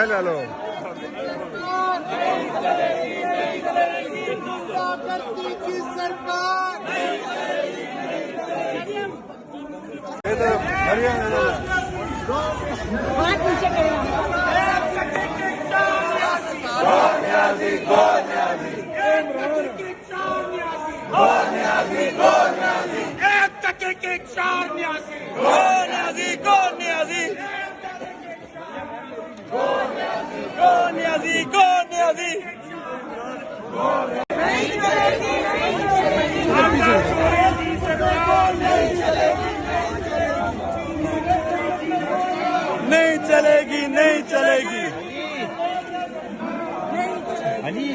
ले लो। नहीं चलेगी, नहीं चलेगी। अली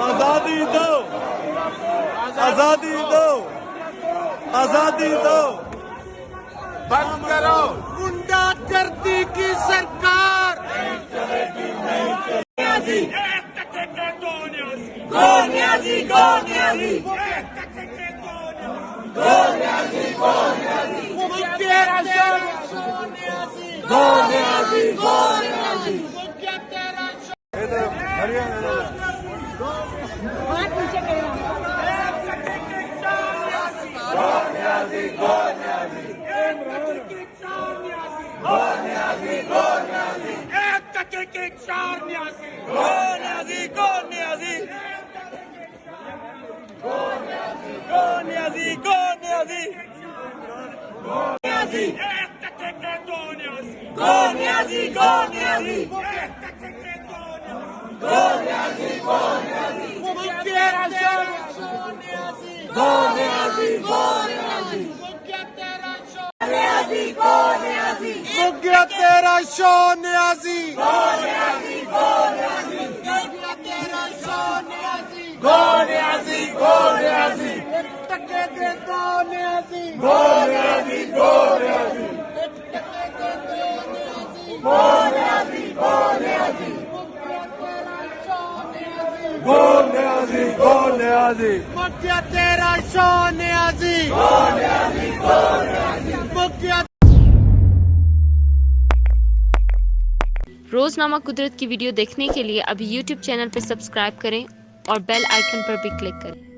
आजादी दो, आजादी दो, आजादी दो। बंद करो गुंडागर्दी की सरकार। तेरा शो न्याजी, टके दे दो न्याजी, मुखिया तेरा शो न्याजी, मुखिया। रोजनामा कुदरत की वीडियो देखने के लिए अभी YouTube चैनल पर सब्सक्राइब करें और बेल आइकन पर भी क्लिक करें।